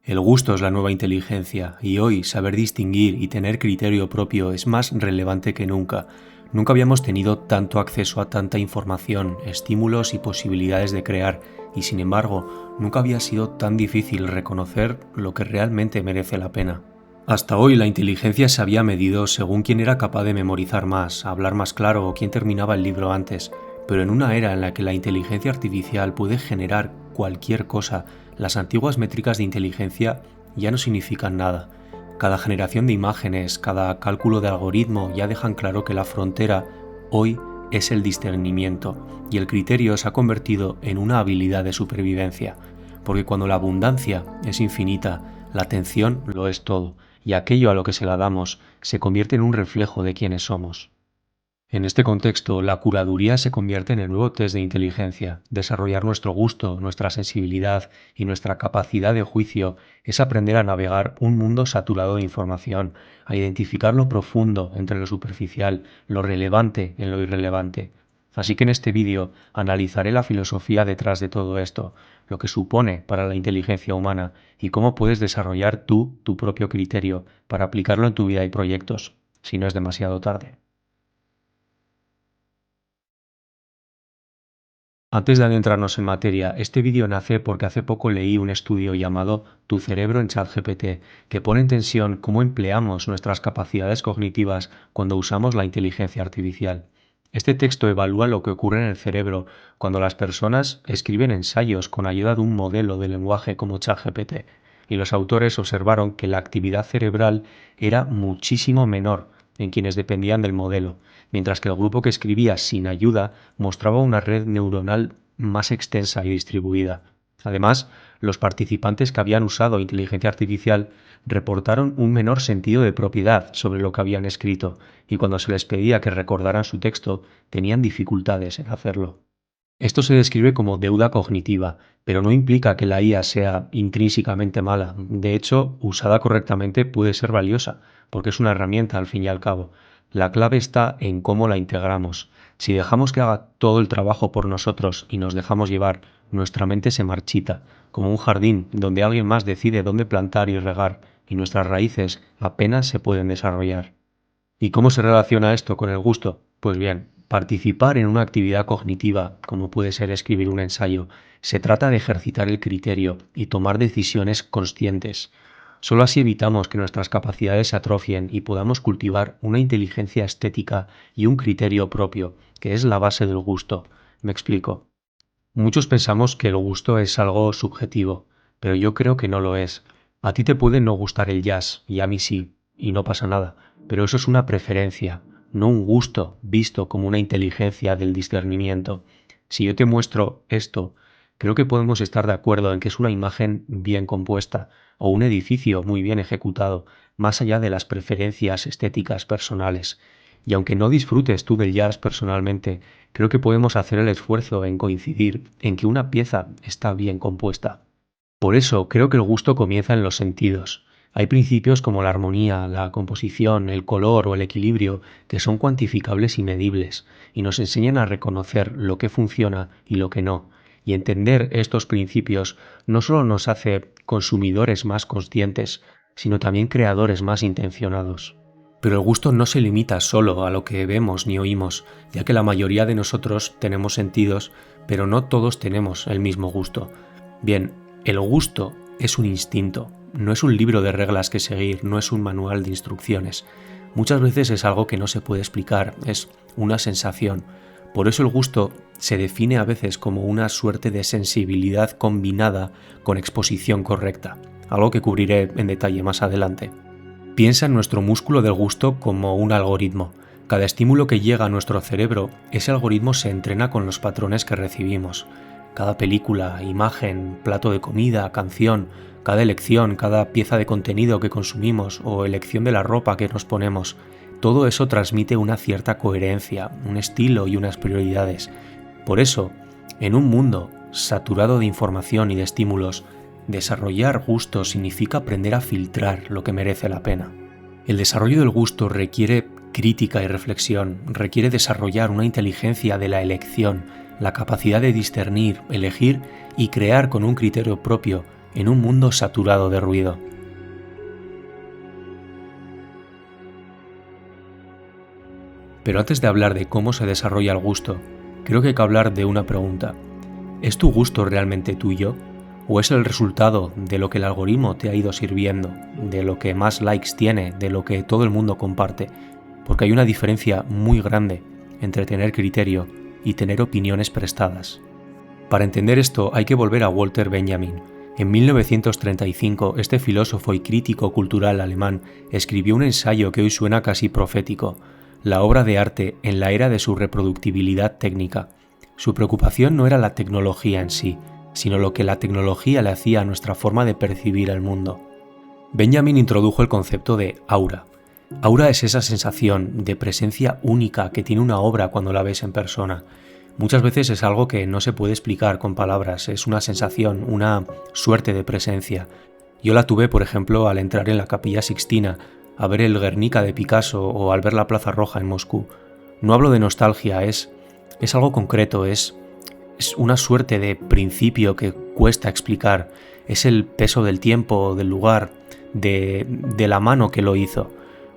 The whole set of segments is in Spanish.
El gusto es la nueva inteligencia y hoy saber distinguir y tener criterio propio es más relevante que nunca. Nunca habíamos tenido tanto acceso a tanta información, estímulos y posibilidades de crear y sin embargo nunca había sido tan difícil reconocer lo que realmente merece la pena. Hasta hoy la inteligencia se había medido según quién era capaz de memorizar más, hablar más claro o quién terminaba el libro antes, pero en una era en la que la inteligencia artificial puede generar cualquier cosa, las antiguas métricas de inteligencia ya no significan nada. Cada generación de imágenes, cada cálculo de algoritmo ya dejan claro que la frontera hoy es el discernimiento y el criterio se ha convertido en una habilidad de supervivencia, porque cuando la abundancia es infinita, la atención lo es todo y aquello a lo que se la damos se convierte en un reflejo de quiénes somos. En este contexto, la curaduría se convierte en el nuevo test de inteligencia. Desarrollar nuestro gusto, nuestra sensibilidad y nuestra capacidad de juicio es aprender a navegar un mundo saturado de información, a identificar lo profundo entre lo superficial, lo relevante en lo irrelevante. Así que en este vídeo analizaré la filosofía detrás de todo esto, lo que supone para la inteligencia humana y cómo puedes desarrollar tú tu propio criterio para aplicarlo en tu vida y proyectos, si no es demasiado tarde. Antes de adentrarnos en materia, este vídeo nace porque hace poco leí un estudio llamado Tu cerebro en ChatGPT, que pone en tensión cómo empleamos nuestras capacidades cognitivas cuando usamos la inteligencia artificial. Este texto evalúa lo que ocurre en el cerebro cuando las personas escriben ensayos con ayuda de un modelo de lenguaje como ChatGPT, y los autores observaron que la actividad cerebral era muchísimo menor en quienes dependían del modelo, mientras que el grupo que escribía sin ayuda mostraba una red neuronal más extensa y distribuida. Además, los participantes que habían usado inteligencia artificial reportaron un menor sentido de propiedad sobre lo que habían escrito, y cuando se les pedía que recordaran su texto, tenían dificultades en hacerlo. Esto se describe como deuda cognitiva, pero no implica que la IA sea intrínsecamente mala. De hecho, usada correctamente puede ser valiosa, porque es una herramienta al fin y al cabo. La clave está en cómo la integramos. Si dejamos que haga todo el trabajo por nosotros y nos dejamos llevar, nuestra mente se marchita, como un jardín donde alguien más decide dónde plantar y regar, y nuestras raíces apenas se pueden desarrollar. ¿Y cómo se relaciona esto con el gusto? Pues bien, participar en una actividad cognitiva, como puede ser escribir un ensayo, se trata de ejercitar el criterio y tomar decisiones conscientes. Solo así evitamos que nuestras capacidades se atrofien y podamos cultivar una inteligencia estética y un criterio propio, que es la base del gusto. Me explico. Muchos pensamos que el gusto es algo subjetivo, pero yo creo que no lo es. A ti te puede no gustar el jazz, y a mí sí, y no pasa nada, pero eso es una preferencia, no un gusto visto como una inteligencia del discernimiento. Si yo te muestro esto, creo que podemos estar de acuerdo en que es una imagen bien compuesta o un edificio muy bien ejecutado, más allá de las preferencias estéticas personales. Y aunque no disfrutes tú del jazz personalmente, creo que podemos hacer el esfuerzo en coincidir en que una pieza está bien compuesta. Por eso creo que el gusto comienza en los sentidos. Hay principios como la armonía, la composición, el color o el equilibrio que son cuantificables y medibles y nos enseñan a reconocer lo que funciona y lo que no. Y entender estos principios no solo nos hace consumidores más conscientes, sino también creadores más intencionados. Pero el gusto no se limita solo a lo que vemos ni oímos, ya que la mayoría de nosotros tenemos sentidos, pero no todos tenemos el mismo gusto. Bien, el gusto es un instinto, no es un libro de reglas que seguir, no es un manual de instrucciones. Muchas veces es algo que no se puede explicar, es una sensación. Por eso el gusto se define a veces como una suerte de sensibilidad combinada con exposición correcta, algo que cubriré en detalle más adelante. Piensa en nuestro músculo del gusto como un algoritmo. Cada estímulo que llega a nuestro cerebro, ese algoritmo se entrena con los patrones que recibimos. Cada película, imagen, plato de comida, canción, cada elección, cada pieza de contenido que consumimos o elección de la ropa que nos ponemos, todo eso transmite una cierta coherencia, un estilo y unas prioridades. Por eso, en un mundo saturado de información y de estímulos, desarrollar gusto significa aprender a filtrar lo que merece la pena. El desarrollo del gusto requiere crítica y reflexión, requiere desarrollar una inteligencia de la elección, la capacidad de discernir, elegir y crear con un criterio propio en un mundo saturado de ruido. Pero antes de hablar de cómo se desarrolla el gusto, creo que hay que hablar de una pregunta. ¿Es tu gusto realmente tuyo? ¿O es el resultado de lo que el algoritmo te ha ido sirviendo, de lo que más likes tiene, de lo que todo el mundo comparte? Porque hay una diferencia muy grande entre tener criterio y tener opiniones prestadas. Para entender esto hay que volver a Walter Benjamin. En 1935, este filósofo y crítico cultural alemán escribió un ensayo que hoy suena casi profético, la obra de arte en la era de su reproductibilidad técnica. Su preocupación no era la tecnología en sí, sino lo que la tecnología le hacía a nuestra forma de percibir el mundo. Benjamin introdujo el concepto de aura. Aura es esa sensación de presencia única que tiene una obra cuando la ves en persona. Muchas veces es algo que no se puede explicar con palabras, es una sensación, una suerte de presencia. Yo la tuve, por ejemplo, al entrar en la Capilla Sixtina, a ver el Guernica de Picasso o al ver la Plaza Roja en Moscú. No hablo de nostalgia, es algo concreto, es una suerte de principio que cuesta explicar, es el peso del tiempo, del lugar, de la mano que lo hizo.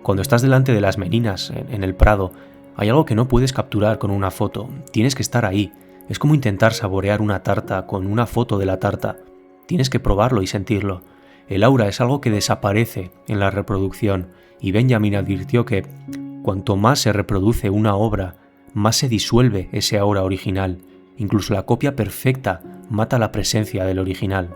Cuando estás delante de las meninas, en el Prado, hay algo que no puedes capturar con una foto, tienes que estar ahí. Es como intentar saborear una tarta con una foto de la tarta. Tienes que probarlo y sentirlo. El aura es algo que desaparece en la reproducción, y Benjamin advirtió que cuanto más se reproduce una obra, más se disuelve ese aura original. Incluso la copia perfecta mata la presencia del original.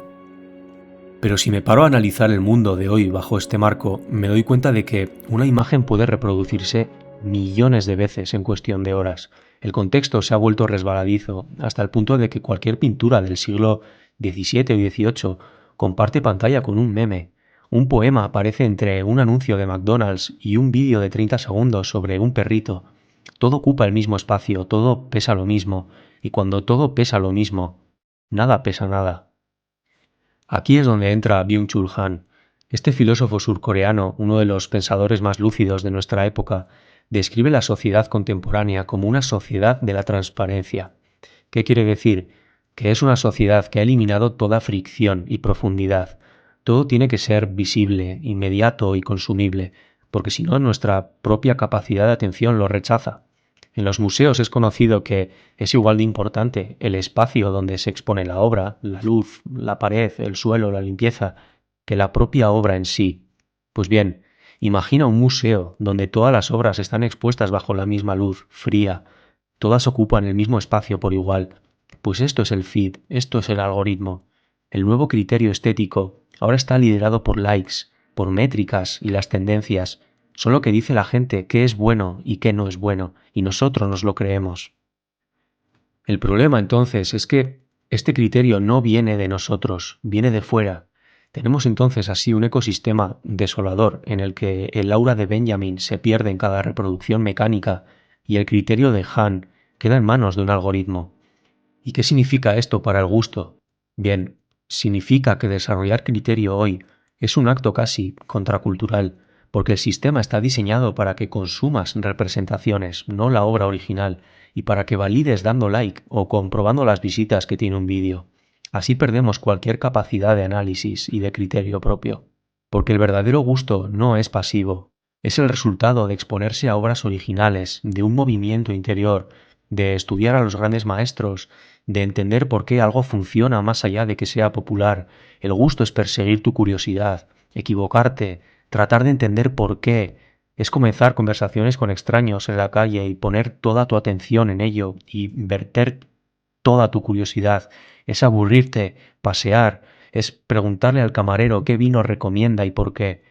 Pero si me paro a analizar el mundo de hoy bajo este marco, me doy cuenta de que una imagen puede reproducirse millones de veces en cuestión de horas. El contexto se ha vuelto resbaladizo hasta el punto de que cualquier pintura del siglo XVII o XVIII comparte pantalla con un meme. Un poema aparece entre un anuncio de McDonald's y un vídeo de 30 segundos sobre un perrito. Todo ocupa el mismo espacio, todo pesa lo mismo, y cuando todo pesa lo mismo, nada pesa nada. Aquí es donde entra Byung-Chul Han. Este filósofo surcoreano, uno de los pensadores más lúcidos de nuestra época, describe la sociedad contemporánea como una sociedad de la transparencia. ¿Qué quiere decir? Que es una sociedad que ha eliminado toda fricción y profundidad. Todo tiene que ser visible, inmediato y consumible, porque si no nuestra propia capacidad de atención lo rechaza. En los museos es conocido que es igual de importante el espacio donde se expone la obra, la luz, la pared, el suelo, la limpieza, que la propia obra en sí. Pues bien, imagina un museo donde todas las obras están expuestas bajo la misma luz, fría, todas ocupan el mismo espacio por igual. Pues esto es el feed, esto es el algoritmo. El nuevo criterio estético ahora está liderado por likes, por métricas y las tendencias. Son lo que dice la gente qué es bueno y qué no es bueno, y nosotros nos lo creemos. El problema entonces es que este criterio no viene de nosotros, viene de fuera. Tenemos entonces así un ecosistema desolador en el que el aura de Benjamin se pierde en cada reproducción mecánica y el criterio de Han queda en manos de un algoritmo. ¿Y qué significa esto para el gusto? Bien, significa que desarrollar criterio hoy es un acto casi contracultural, porque el sistema está diseñado para que consumas representaciones, no la obra original, y para que valides dando like o comprobando las visitas que tiene un vídeo. Así perdemos cualquier capacidad de análisis y de criterio propio. Porque el verdadero gusto no es pasivo, es el resultado de exponerse a obras originales, de un movimiento interior, de estudiar a los grandes maestros, de entender por qué algo funciona más allá de que sea popular. El gusto es perseguir tu curiosidad, equivocarte, tratar de entender por qué. Es comenzar conversaciones con extraños en la calle y poner toda tu atención en ello y verter toda tu curiosidad. Es aburrirte, pasear, es preguntarle al camarero qué vino recomienda y por qué.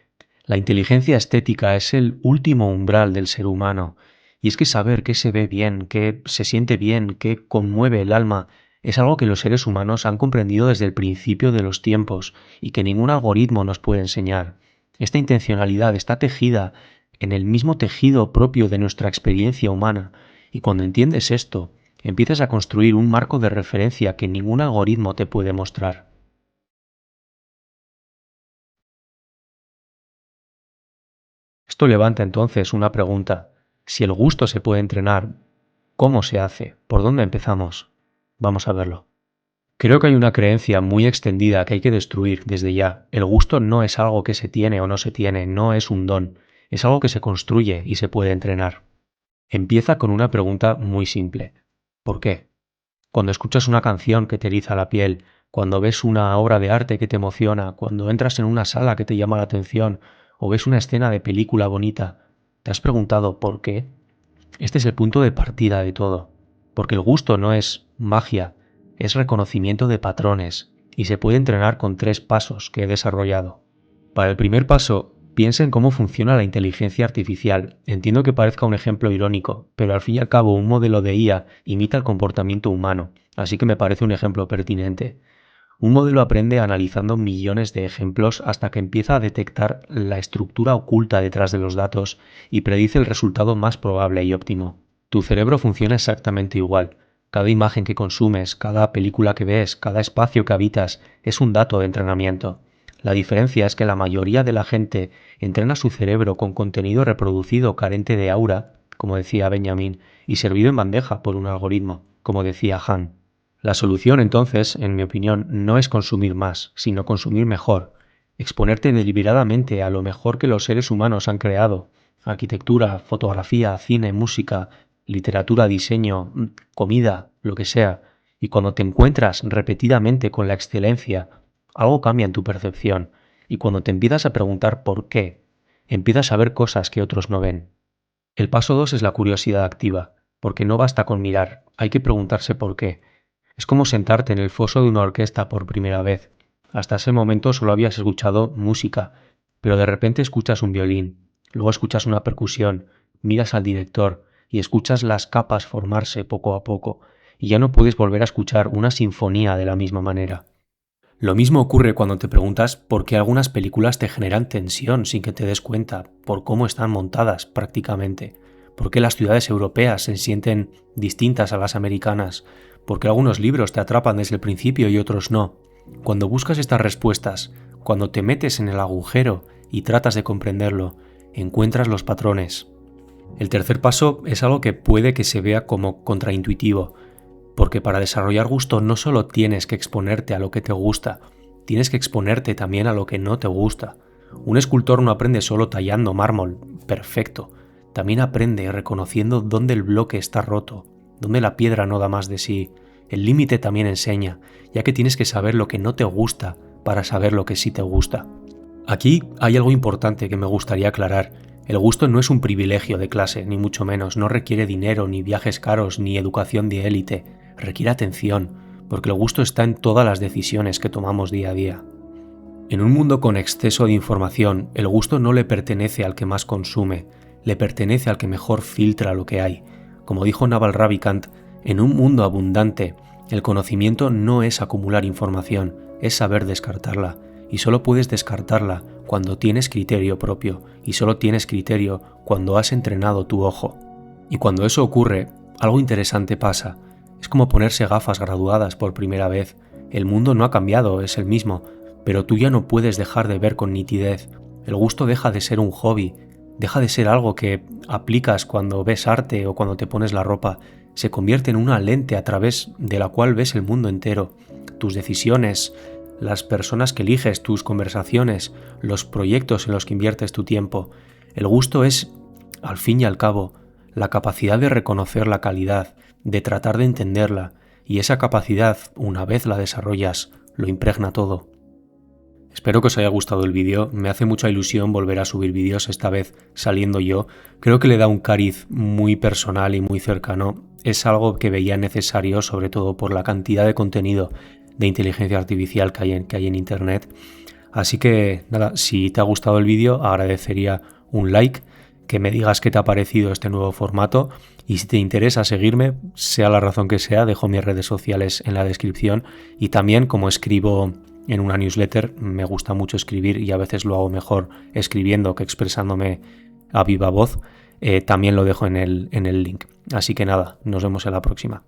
La inteligencia estética es el último umbral del ser humano. Y es que saber qué se ve bien, qué se siente bien, qué conmueve el alma, es algo que los seres humanos han comprendido desde el principio de los tiempos y que ningún algoritmo nos puede enseñar. Esta intencionalidad está tejida en el mismo tejido propio de nuestra experiencia humana, y cuando entiendes esto, empiezas a construir un marco de referencia que ningún algoritmo te puede mostrar. Esto levanta entonces una pregunta. Si el gusto se puede entrenar, ¿cómo se hace? ¿Por dónde empezamos? Vamos a verlo. Creo que hay una creencia muy extendida que hay que destruir desde ya. El gusto no es algo que se tiene o no se tiene, no es un don. Es algo que se construye y se puede entrenar. Empieza con una pregunta muy simple. ¿Por qué? Cuando escuchas una canción que te eriza la piel, cuando ves una obra de arte que te emociona, cuando entras en una sala que te llama la atención o ves una escena de película bonita, ¿te has preguntado por qué? Este es el punto de partida de todo, porque el gusto no es magia, es reconocimiento de patrones y se puede entrenar con 3 pasos que he desarrollado. Para el primer paso, piensa en cómo funciona la inteligencia artificial. Entiendo que parezca un ejemplo irónico, pero al fin y al cabo un modelo de IA imita el comportamiento humano, así que me parece un ejemplo pertinente. Un modelo aprende analizando millones de ejemplos hasta que empieza a detectar la estructura oculta detrás de los datos y predice el resultado más probable y óptimo. Tu cerebro funciona exactamente igual. Cada imagen que consumes, cada película que ves, cada espacio que habitas es un dato de entrenamiento. La diferencia es que la mayoría de la gente entrena su cerebro con contenido reproducido carente de aura, como decía Benjamin, y servido en bandeja por un algoritmo, como decía Han. La solución, entonces, en mi opinión, no es consumir más, sino consumir mejor. Exponerte deliberadamente a lo mejor que los seres humanos han creado. Arquitectura, fotografía, cine, música, literatura, diseño, comida, lo que sea. Y cuando te encuentras repetidamente con la excelencia, algo cambia en tu percepción. Y cuando te empiezas a preguntar por qué, empiezas a ver cosas que otros no ven. El paso 2 es la curiosidad activa, porque no basta con mirar, hay que preguntarse por qué. Es como sentarte en el foso de una orquesta por primera vez. Hasta ese momento solo habías escuchado música, pero de repente escuchas un violín, luego escuchas una percusión, miras al director y escuchas las capas formarse poco a poco, y ya no puedes volver a escuchar una sinfonía de la misma manera. Lo mismo ocurre cuando te preguntas por qué algunas películas te generan tensión sin que te des cuenta, por cómo están montadas prácticamente, por qué las ciudades europeas se sienten distintas a las americanas, por qué algunos libros te atrapan desde el principio y otros no. Cuando buscas estas respuestas, cuando te metes en el agujero y tratas de comprenderlo, encuentras los patrones. El tercer paso es algo que puede que se vea como contraintuitivo, porque para desarrollar gusto no solo tienes que exponerte a lo que te gusta, tienes que exponerte también a lo que no te gusta. Un escultor no aprende solo tallando mármol perfecto, también aprende reconociendo dónde el bloque está roto, dónde la piedra no da más de sí. El límite también enseña, ya que tienes que saber lo que no te gusta para saber lo que sí te gusta. Aquí hay algo importante que me gustaría aclarar. El gusto no es un privilegio de clase, ni mucho menos, no requiere dinero, ni viajes caros, ni educación de élite. Requiere atención, porque el gusto está en todas las decisiones que tomamos día a día. En un mundo con exceso de información, el gusto no le pertenece al que más consume, le pertenece al que mejor filtra lo que hay. Como dijo Naval Ravikant, en un mundo abundante, el conocimiento no es acumular información, es saber descartarla, y solo puedes descartarla cuando tienes criterio propio, y solo tienes criterio cuando has entrenado tu ojo. Y cuando eso ocurre, algo interesante pasa. Es como ponerse gafas graduadas por primera vez. El mundo no ha cambiado, es el mismo, pero tú ya no puedes dejar de ver con nitidez. El gusto deja de ser un hobby, deja de ser algo que aplicas cuando ves arte o cuando te pones la ropa. Se convierte en una lente a través de la cual ves el mundo entero. Tus decisiones, las personas que eliges, tus conversaciones, los proyectos en los que inviertes tu tiempo. El gusto es, al fin y al cabo, la capacidad de reconocer la calidad, de tratar de entenderla, y esa capacidad, una vez la desarrollas, lo impregna todo. Espero que os haya gustado el vídeo, me hace mucha ilusión volver a subir vídeos, esta vez saliendo yo. Creo que le da un cariz muy personal y muy cercano. Es algo que veía necesario, sobre todo por la cantidad de contenido de inteligencia artificial que hay en internet. Así que nada, si te ha gustado el vídeo, agradecería un like, que me digas qué te ha parecido este nuevo formato, y si te interesa seguirme, sea la razón que sea, dejo mis redes sociales en la descripción, y también, como escribo en una newsletter, me gusta mucho escribir y a veces lo hago mejor escribiendo que expresándome a viva voz, también lo dejo en el link. Así que nada, nos vemos en la próxima.